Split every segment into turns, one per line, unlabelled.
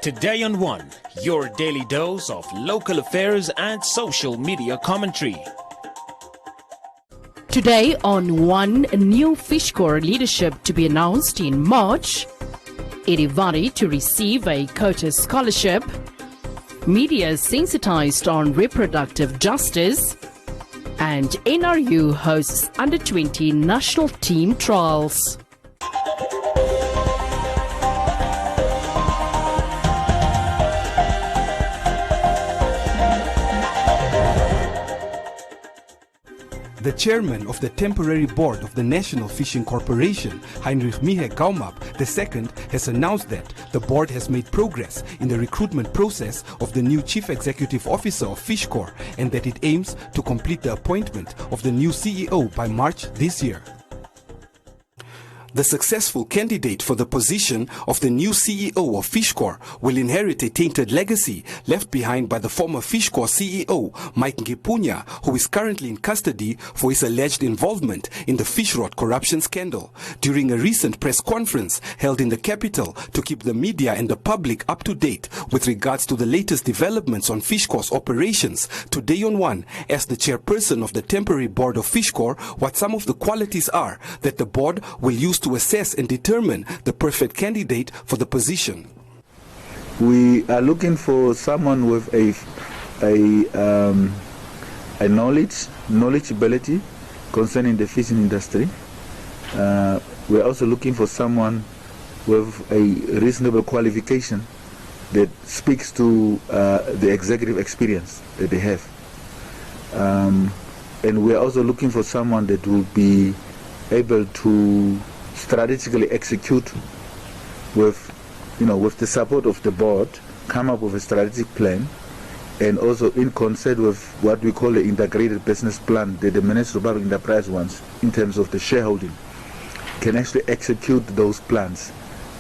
Today on One, your daily dose of local affairs and social media commentary.
Today on One, a new Fish Corps leadership to be announced in March. Irivari to receive a Curtis Scholarship. Media sensitized on reproductive justice. And NRU hosts Under-20 national team trials.
The chairman of the temporary board of the National Fishing Corporation, Heinrich Mihe Gaumab II, has announced that the board has made progress in the recruitment process of the new chief executive officer of Fish Corps and that it aims to complete the appointment of the new CEO by March this year. The successful candidate for the position of the new CEO of Fish Corps will inherit a tainted legacy left behind by the former Fish Corps CEO, Mike Ngipunya, who is currently in custody for his alleged involvement in the fish rod corruption scandal. During a recent press conference held in the capital to keep the media and the public up to date with regards to the latest developments on Fish Corps' operations, Today on One asked the chairperson of the temporary board of Fish Corps what some of the qualities are that the board will use to assess and determine the perfect candidate for the position.
We are looking for someone with a knowledgeability concerning the fishing industry. We are also looking for someone with a reasonable qualification that speaks to the executive experience that they have. And we are also looking for someone that will be able to strategically execute with the support of the board, come up with a strategic plan, and also in concert with what we call the integrated business plan that the Ministry of Public Enterprise wants in terms of the shareholding, can actually execute those plans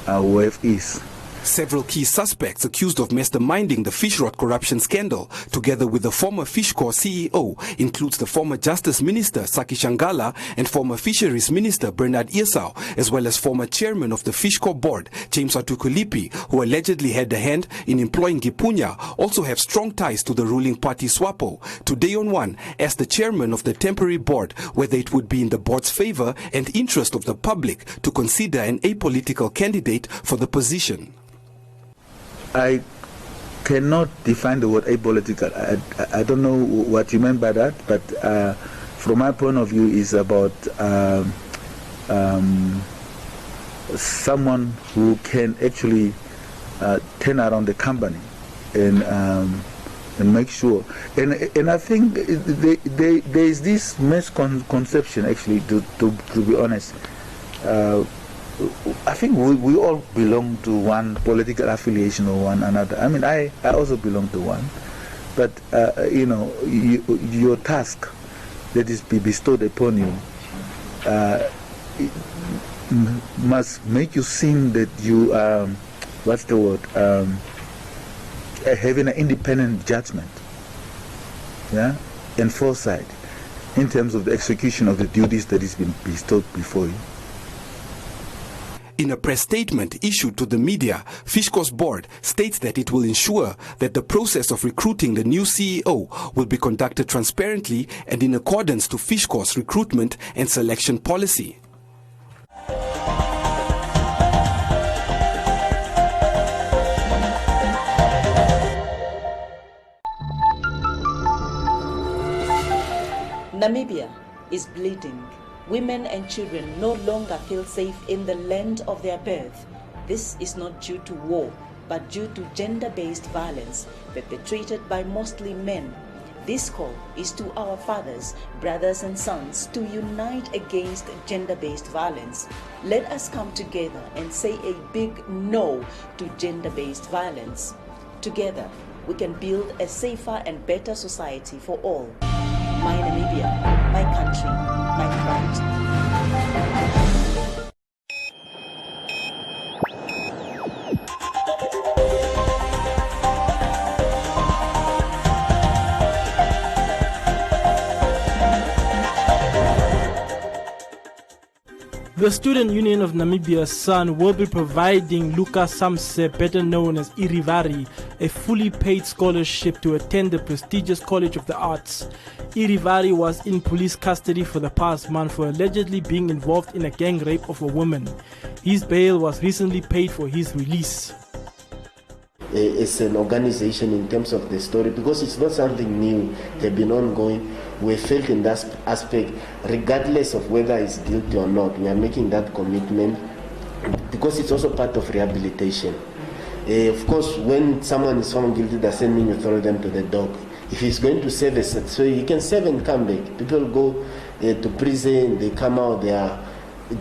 with ease.
Several key suspects accused of masterminding the fish rod corruption scandal, together with the former Fish Corps CEO, includes the former Justice Minister Saki Shangala and former Fisheries Minister Bernard Esau, as well as former Chairman of the Fish Corps Board, James Atukulipi, who allegedly had a hand in employing Ngipunya, also have strong ties to the ruling party SWAPO. Today on One asked the Chairman of the temporary board whether it would be in the board's favor and interest of the public to consider an apolitical candidate for the position.
I cannot define the word apolitical. I don't know what you meant by that, but from my point of view, is about someone who can actually turn around the company and make sure. And I think there is this misconception, actually, to be honest. I think we all belong to one political affiliation or one another. I mean, I also belong to one. But, your task that is bestowed upon you must make you seem that you are, having an independent judgment, yeah, and foresight in terms of the execution of the duties that is been bestowed before you.
In a press statement issued to the media, Fish Corps Board states that it will ensure that the process of recruiting the new CEO will be conducted transparently and in accordance to Fish Corps' recruitment and selection policy.
Namibia is bleeding. Women and children no longer feel safe in the land of their birth. This is not due to war, but due to gender-based violence perpetrated by mostly men. This call is to our fathers, brothers and sons to unite against gender-based violence. Let us come together and say a big no to gender-based violence. Together, we can build a safer and better society for all. My Namibia, my country, my pride.
The Student Union of Namibia, SUN, will be providing Luka Samse, better known as Irivari, a fully paid scholarship to attend the prestigious College of the Arts. Irivari was in police custody for the past month for allegedly being involved in a gang rape of a woman. His bail was recently paid for his release.
It's an organization in terms of the story, because it's not something new. They've been ongoing. We felt in that aspect, regardless of whether it's guilty or not, we are making that commitment because it's also part of rehabilitation. Of course, when someone is found guilty, that doesn't mean you throw them to the dog. If he's going to serve a set, so he can serve and come back. People go to prison, they come out, they are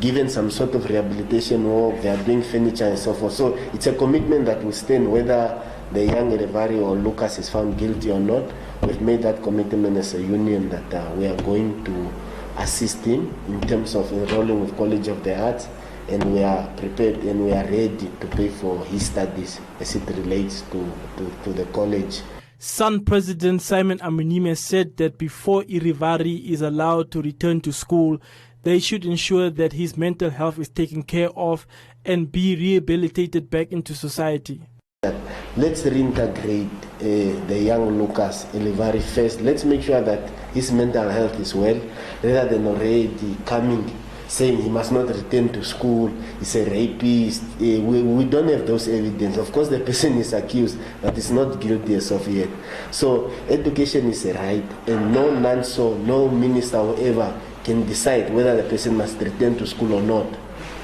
given some sort of rehabilitation work, they are doing furniture and so forth. So it's a commitment that will stand whether the young Revari or Lucas is found guilty or not. We've made that commitment as a union that we are going to assist him in terms of enrolling with College of the Arts, and we are prepared and we are ready to pay for his studies as it relates to the college.
SUN President Simon Amunime said that before Irivari is allowed to return to school, they should ensure that his mental health is taken care of and be rehabilitated back into society.
Let's reintegrate the young Lucas Irivari first. Let's make sure that his mental health is well, rather than already coming saying he must not return to school, he's a rapist. We don't have those evidence. Of course, the person is accused, but is not guilty as of yet. So education is a right, and no NANSO, no minister, whoever, can decide whether the person must return to school or not.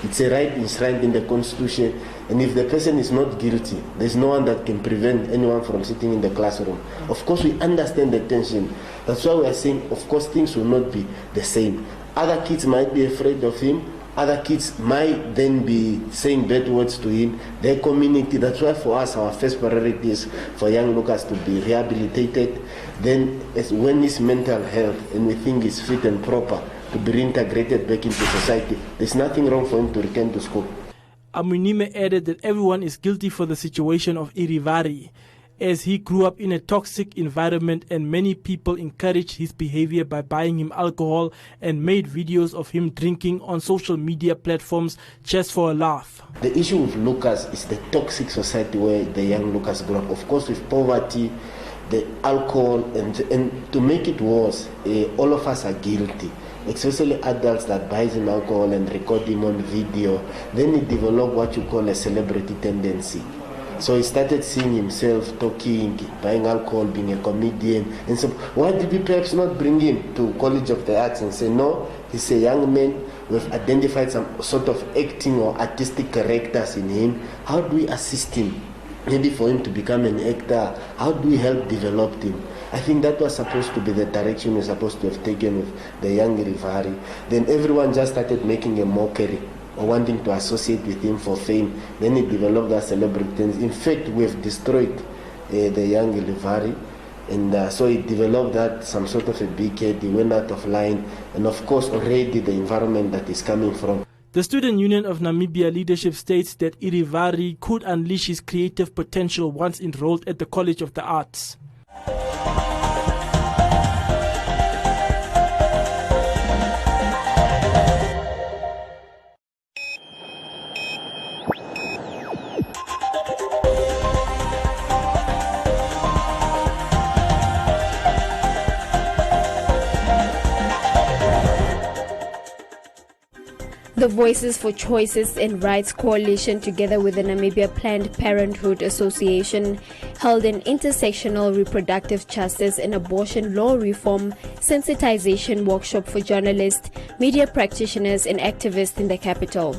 It's a right enshrined in the Constitution, and if the person is not guilty, there's no one that can prevent anyone from sitting in the classroom. Of course, we understand the tension. That's why we are saying, of course, things will not be the same. Other kids might be afraid of him. Other kids might then be saying bad words to him, their community. That's why for us, our first priority is for young Lucas to be rehabilitated. Then when his mental health, and we think is fit and proper, to be reintegrated back into society, there's nothing wrong for him to return to school.
Amunime added that everyone is guilty for the situation of Irivari, as he grew up in a toxic environment and many people encouraged his behavior by buying him alcohol and made videos of him drinking on social media platforms just for a laugh.
The issue with Lucas is the toxic society where the young Lucas grew up. Of course, with poverty, the alcohol, and to make it worse, all of us are guilty. Especially adults that buys him alcohol and record him on video. Then he developed what you call a celebrity tendency. So he started seeing himself talking, buying alcohol, being a comedian. And so why did we perhaps not bring him to College of the Arts and say, no, he's a young man, we've identified some sort of acting or artistic characters in him. How do we assist him? Maybe for him to become an actor, how do we help develop him? I think that was supposed to be the direction we're supposed to have taken with the young Irivari. Then everyone just started making a mockery or wanting to associate with him for fame. Then he developed that celebrity. In fact, we've destroyed the young Irivari. And so he developed that some sort of a big head. He went out of line. And of course, already the environment that is coming from.
The Student Union of Namibia leadership states that Irivari could unleash his creative potential once enrolled at the College of the Arts.
The Voices for Choices and Rights Coalition, together with the Namibia Planned Parenthood Association, held an intersectional reproductive justice and abortion law reform sensitization workshop for journalists, media practitioners and activists in the capital.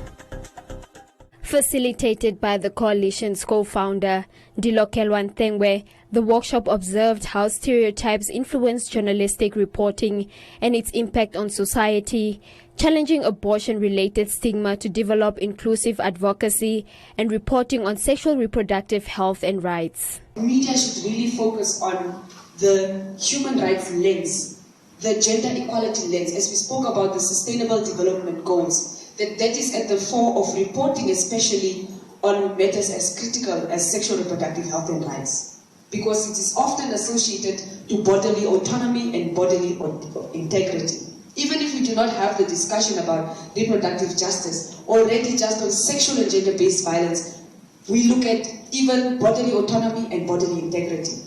Facilitated by the coalition's co-founder, Dilokelwa Ntengwe, the workshop observed how stereotypes influence journalistic reporting and its impact on society, challenging abortion-related stigma to develop inclusive advocacy and reporting on sexual reproductive health and rights.
Media should really focus on the human rights lens, the gender equality lens, as we spoke about the Sustainable Development Goals. That is at the fore of reporting, especially on matters as critical as sexual reproductive health and rights, because it is often associated to bodily autonomy and bodily integrity. Even if we do not have the discussion about reproductive justice, already just on sexual and gender-based violence, we look at even bodily autonomy and bodily integrity.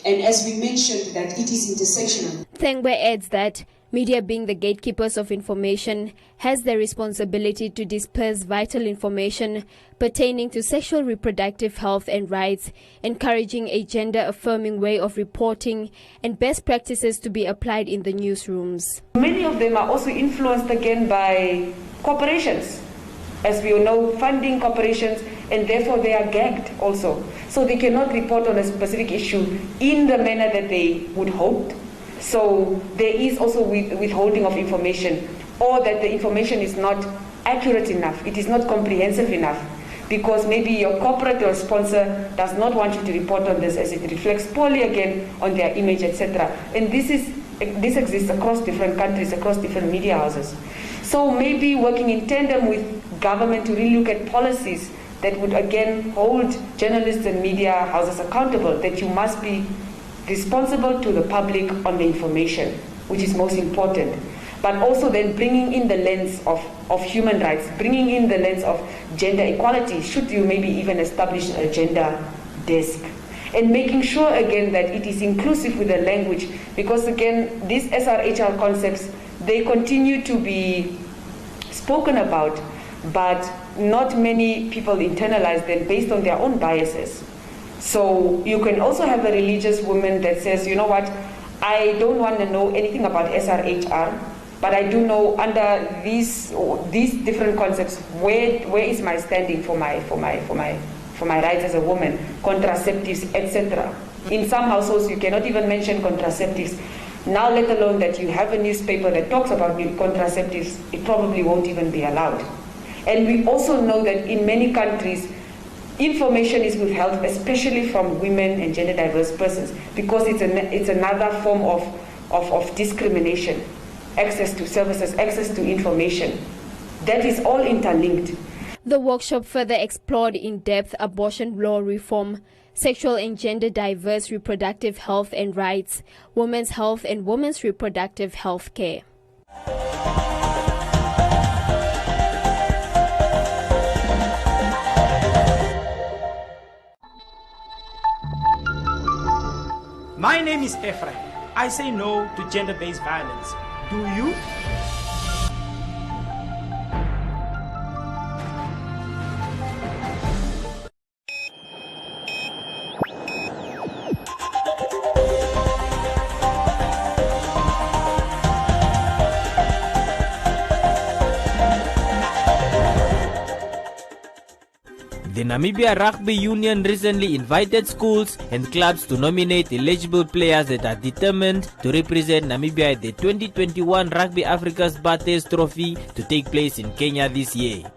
And as we mentioned, that it is intersectional.
Thengwe adds that media, being the gatekeepers of information, has the responsibility to disperse vital information pertaining to sexual reproductive health and rights, encouraging a gender-affirming way of reporting and best practices to be applied in the newsrooms.
Many of them are also influenced again by corporations, as we all know, funding corporations, and therefore they are gagged also. So they cannot report on a specific issue in the manner that they would hope. So there is also withholding of information, or that the information is not accurate enough, it is not comprehensive enough, because maybe your corporate or sponsor does not want you to report on this, as it reflects poorly again on their image, etc. And this exists across different countries, across different media houses. So maybe working in tandem with government to really look at policies that would again hold journalists and media houses accountable, that you must be responsible to the public on the information, which is most important, but also then bringing in the lens of human rights, bringing in the lens of gender equality, should you maybe even establish a gender desk, and making sure again that it is inclusive with the language, because again these SRHR concepts, they continue to be spoken about, but not many people internalize them based on their own biases. So you can also have a religious woman that says, you know what, I don't want to know anything about SRHR, but I do know under these different concepts, where is my standing for my rights as a woman, contraceptives, etc. In some households you cannot even mention contraceptives. Now let alone that you have a newspaper that talks about contraceptives, it probably won't even be allowed. And we also know that in many countries, information is withheld, especially from women and gender diverse persons, because it's another form of discrimination. Access to services, access to information, that is all interlinked.
The workshop further explored in depth abortion law reform, sexual and gender diverse reproductive health and rights, women's health and women's reproductive health care.
My name is Ephraim. I say no to gender-based violence. Do you?
The Namibia Rugby Union recently invited schools and clubs to nominate eligible players that are determined to represent Namibia at the 2021 Rugby Africa's Bates Trophy to take place in Kenya this year.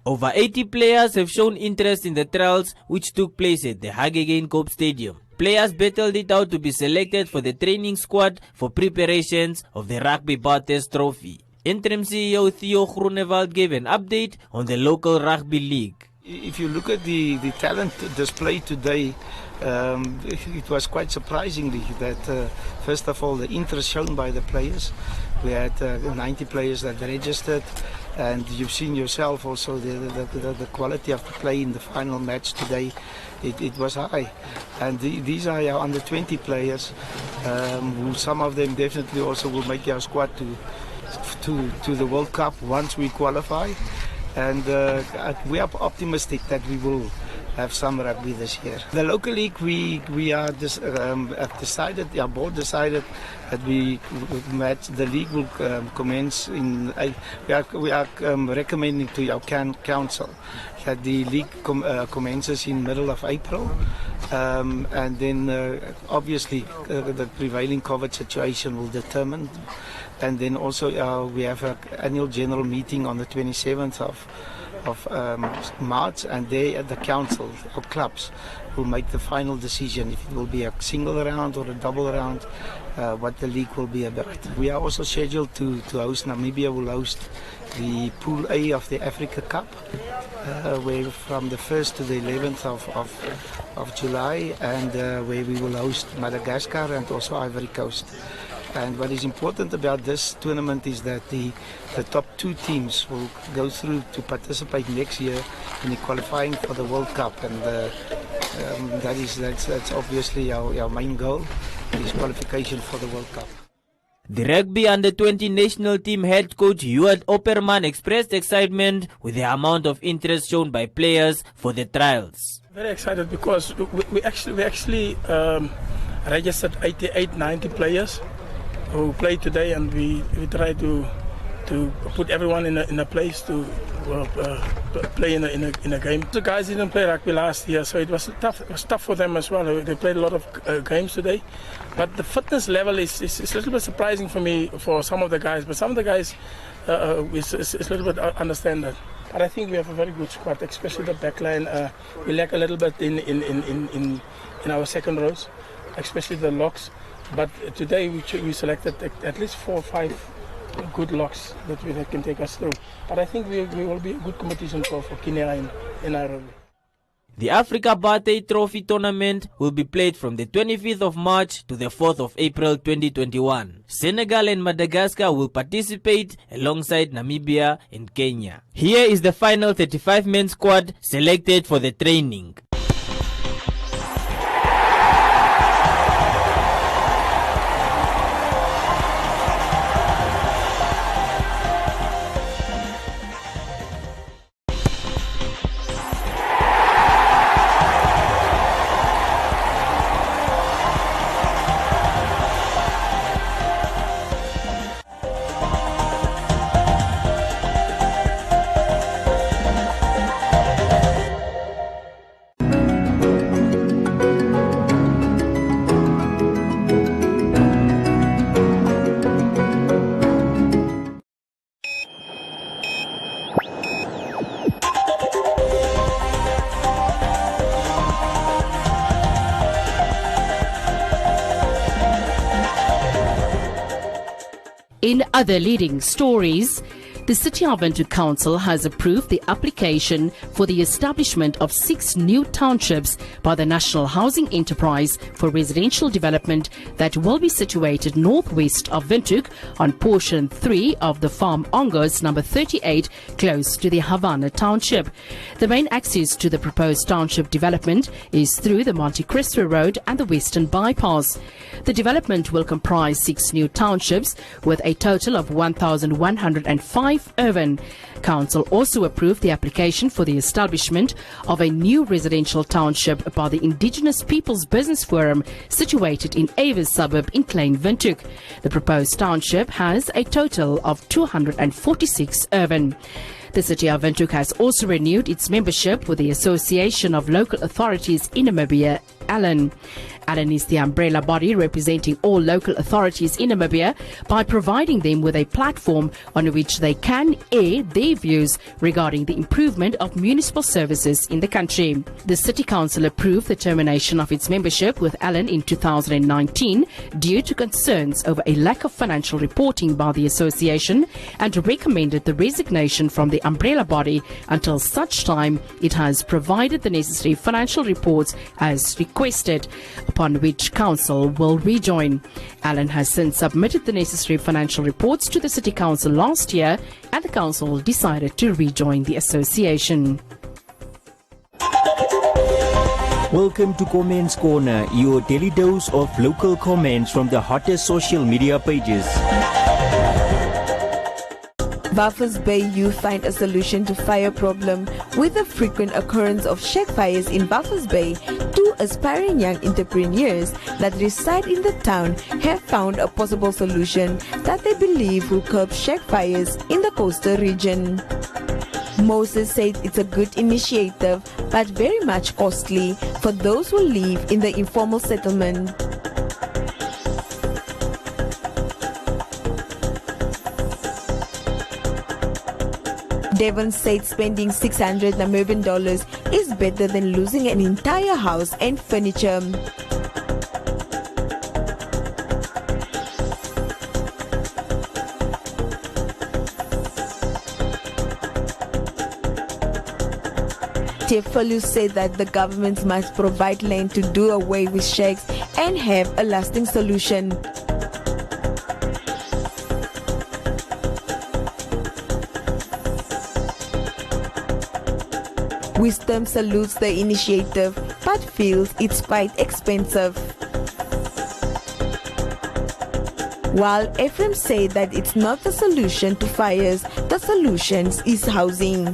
Over 80 players have shown interest in the trials, which took place at the Hage Geingob Stadium. Players battled it out to be selected for the training squad for preparations of the Rugby Bates Trophy. Interim CEO Theo Groenewald gave an update on the local rugby league.
If you look at the talent displayed today, it was quite surprisingly that first of all the interest shown by the players. We had 90 players that registered, and you've seen yourself also the quality of the play in the final match today. It was high, and these are our under 20 players, who some of them definitely also will make our squad to the World Cup once we qualify, and we are optimistic that we will have some rugby this year. The local league, we are have decided, our board decided that the league will commence in. We are recommending to our council that the league commences in middle of April, and then obviously the prevailing COVID situation will determine. And then also we have an annual general meeting on the 27th of March, and there at the council or clubs will make the final decision if it will be a single round or a double round, what the league will be about. We are also scheduled to host, Namibia will host the Pool A of the Africa Cup, where from the 1st to the 11th of July, and where we will host Madagascar and also Ivory Coast. And what is important about this tournament is that the top 2 teams will go through to participate next year in the qualifying for the World Cup, and that's obviously our main goal, is qualification for the World Cup.
The Rugby Under-20 national team head coach Heward Opperman expressed excitement with the amount of interest shown by players for the trials.
Very excited because we actually registered 90 players who played today, and we try to put everyone in a place to play in a game. The guys didn't play rugby last year, so it was tough. It was tough for them as well. They played a lot of games today, but the fitness level is a little bit surprising for me for some of the guys. But some of the guys is a little bit understand that. But I think we have a very good squad, especially the back line. We lack a little bit in our second rows, especially the locks. But today we selected at least 4 or 5 good locks that can take us through. But I think we will be a good competition for Kenya in Nairobi.
The Africa Bate Trophy tournament will be played from the 25th of March to the 4th of April 2021. Senegal and Madagascar will participate alongside Namibia and Kenya. Here is the final 35-man squad selected for the training.
In other leading stories, the City of Windhoek Council has approved the application for the establishment of 6 new townships by the National Housing Enterprise for residential development that will be situated northwest of Windhoek on portion 3 of the Farm Ongos number 38, close to the Havana Township. The main access to the proposed township development is through the Monte Cristo Road and the Western Bypass. The development will comprise 6 new townships with a total of 1,105 urban. Council also approved the application for the establishment of a new residential township by the Indigenous Peoples Business Forum situated in Avis suburb in Klein Windhoek. The proposed township has a total of 246 urban. The City of Windhoek has also renewed its membership with the Association of Local Authorities in Namibia, ALAN. ALAN is the umbrella body representing all local authorities in Namibia by providing them with a platform on which they can air their views regarding the improvement of municipal services in the country. The City Council approved the termination of its membership with ALAN in 2019 due to concerns over a lack of financial reporting by the association and recommended the resignation from the umbrella body until such time it has provided the necessary financial reports as requested, upon which Council will rejoin. ALAN has since submitted the necessary financial reports to the City Council last year, and the Council decided to rejoin the association.
Welcome to Comments Corner, your daily dose of local comments from the hottest social media pages.
Buffers Bay youth find a solution to fire problem with the frequent occurrence of shack fires in Buffers Bay. Two aspiring young entrepreneurs that reside in the town have found a possible solution that they believe will curb shack fires in the coastal region. Moses said it's a good initiative but very much costly for those who live in the informal settlement. Devon said spending $600 Namibian is better than losing an entire house and furniture. Tefalu said that the government must provide land to do away with shacks and have a lasting solution. Wisdom salutes the initiative but feels it's quite expensive. While Ephraim said that it's not the solution to fires, the solution is housing.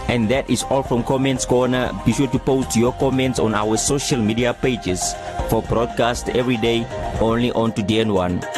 And that is all from Comments Corner. Be sure to post your comments on our social media pages for broadcast every day only on to DN1.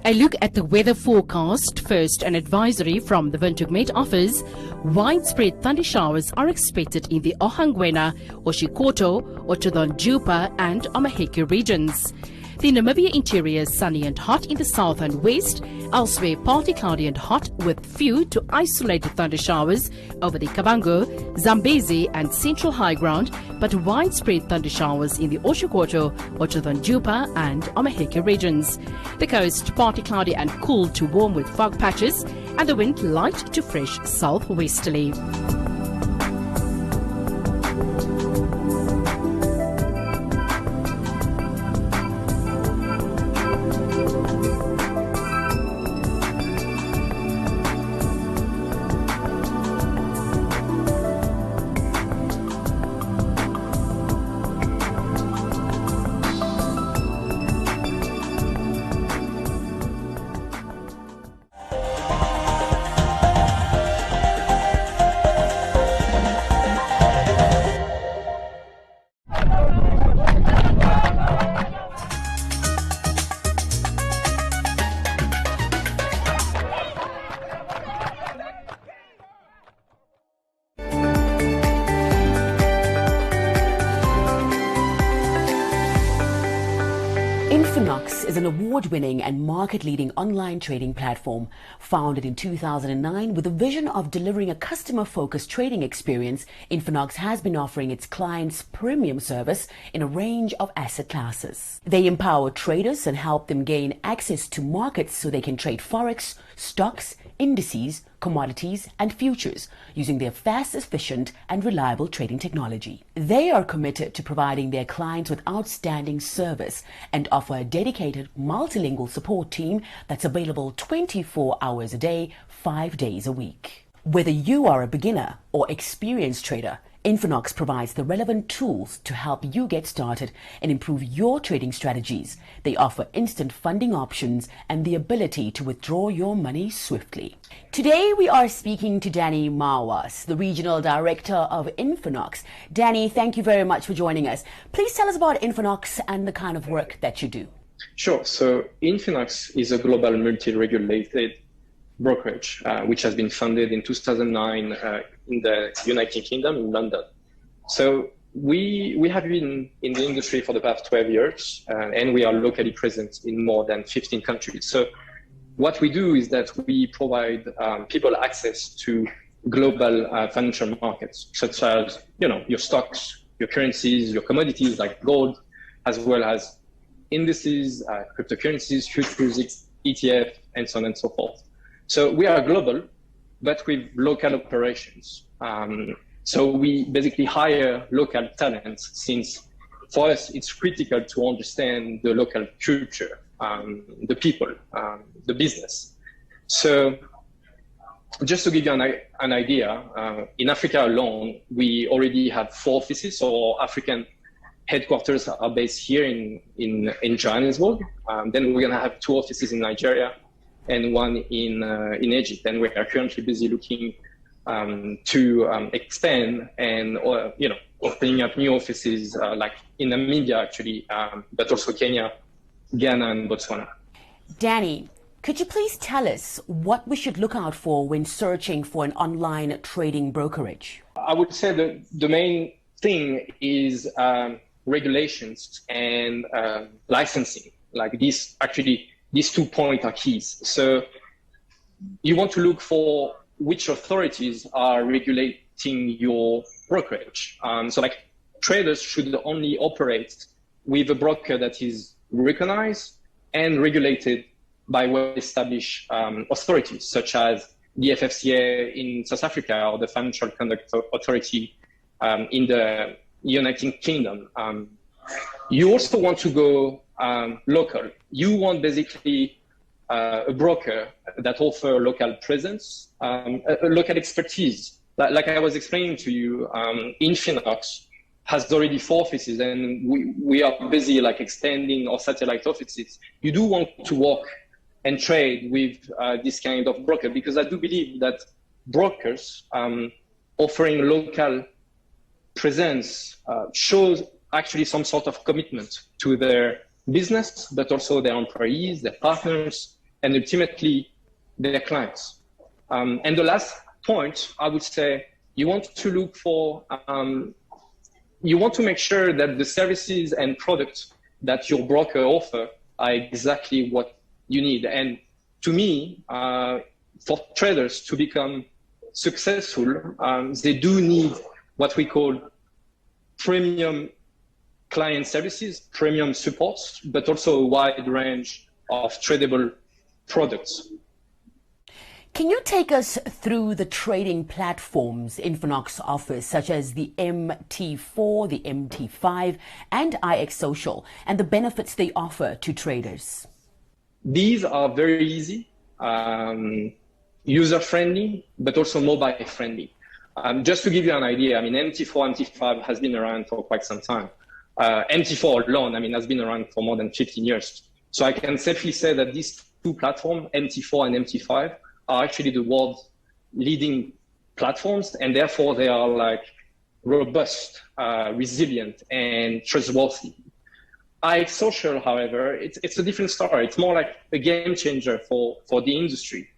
A look at the weather forecast. First, an advisory from the Windhoek Met Office. Widespread thunder showers are expected in the Ohangwena, Oshikoto, Otudon-Jupa and Omaheke regions. The Namibia interior is sunny and hot in the south and west. Elsewhere, partly cloudy and hot with few to isolated thunder showers over the Kavango, Zambezi and central high ground, but widespread thunder showers in the Oshikoto, Otudon-Jupa and Omaheke regions. The coast, partly cloudy and cool to warm with fog patches, and the wind light to fresh southwesterly.
Infinox is an award-winning and market-leading online trading platform. Founded in 2009 with a vision of delivering a customer-focused trading experience, Infinox has been offering its clients premium service in a range of asset classes. They empower traders and help them gain access to markets so they can trade forex, stocks, indices, commodities and futures using their fast, efficient and reliable trading technology. They are committed to providing their clients with outstanding service and offer a dedicated multilingual support team that's available 24 hours a day, 5 days a week. Whether you are a beginner or experienced trader, Infinox provides the relevant tools to help you get started and improve your trading strategies. They offer instant funding options and the ability to withdraw your money swiftly. Today we are speaking to Danny Mawas, the Regional Director of Infinox. Danny, thank you very much for joining us. Please tell us about Infinox and the kind of work that you do.
Sure. So Infinox is a global multi-regulated brokerage, which has been founded in 2009 in the United Kingdom, in London. So we have been in the industry for the past 12 years, and we are locally present in more than 15 countries. So what we do is that we provide people access to global financial markets, such as your stocks, your currencies, your commodities like gold, as well as indices, cryptocurrencies, futures, ETF, and so on and so forth. So we are global, but with local operations. So we basically hire local talents, since for us it's critical to understand the local culture, the people, the business. So just to give you an idea, in Africa alone, we already have 4 offices. So our African headquarters are based here in Johannesburg. Then we're going to have 2 offices in Nigeria and 1 in Egypt. And we are currently busy looking to expand and opening up new offices like in Namibia actually, but also Kenya, Ghana, and Botswana.
Danny, could you please tell us what we should look out for when searching for an online trading brokerage?
I would say that the main thing is regulations and licensing. Like these 2 points are keys. So you want to look for which authorities are regulating your brokerage. So like traders should only operate with a broker that is recognized and regulated by well-established authorities, such as the FFCA in South Africa or the Financial Conduct Authority in the United Kingdom. You also want to go local. You want basically a broker that offers local presence, local expertise. Like I was explaining to you, Infinox has already 4 offices, and we are busy like extending our satellite offices. You do want to work and trade with this kind of broker, because I do believe that brokers offering local presence shows actually some sort of commitment to their business, but also their employees, their partners, and ultimately their clients. And the last point, I would say, you want to look for, you want to make sure that the services and products that your broker offer are exactly what you need. And to me, for traders to become successful, they do need what we call premium client services, premium supports, but also a wide range of tradable products.
Can you take us through the trading platforms Infinox offers, such as the MT4, the MT5, and IX Social, and the benefits they offer to traders?
These are very easy, user-friendly, but also mobile-friendly. Just to give you an idea, MT4, MT5 has been around for quite some time. MT4 alone, has been around for more than 15 years. So I can safely say that these 2 platforms, MT4 and MT5, are actually the world's leading platforms, and therefore they are like robust, resilient, and trustworthy. IX Social, however, it's a different story. It's more like a game changer for the industry.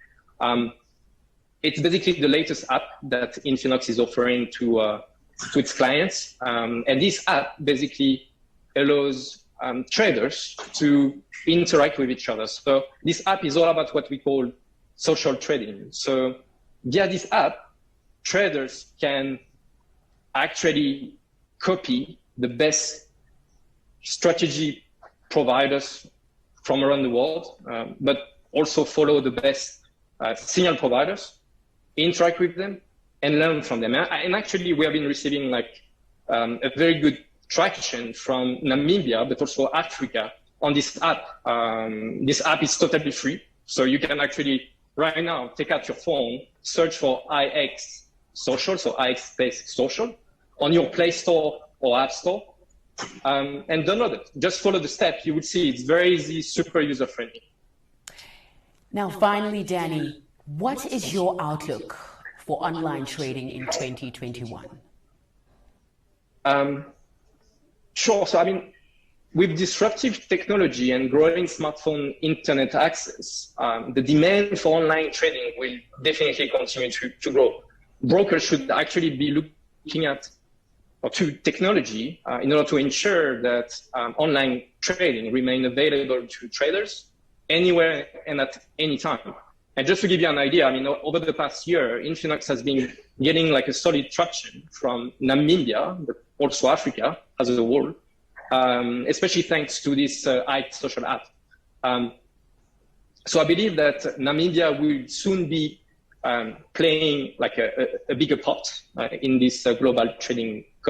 It's basically the latest app that Infinox is offering to its clients. And this app basically allows traders to interact with each other. So this app is all about what we call social trading. So via this app, traders can actually copy the best strategy providers from around the world, but also follow the best signal providers, interact with them, and learn from them. And actually, we have been receiving a very good traction from Namibia, but also Africa on this app. This app is totally free. So you can actually, right now, take out your phone, search for IX Social, so IX space social, on your Play Store or App Store, and download it. Just follow the step. You will see it's very easy, super user-friendly.
Now, finally, Danny, what is your outlook for online trading in 2021?
Sure. So, I mean, with disruptive technology and growing smartphone internet access, the demand for online trading will definitely continue to grow. Brokers should actually be looking at to technology in order to ensure that online trading remain available to traders anywhere and at any time. And just to give you an idea, I mean, over the past year, Infinox has been getting like a solid traction from Namibia, but also Africa as a whole, especially thanks to this Ike social app. So I believe that Namibia will soon be playing like a bigger part in this global trading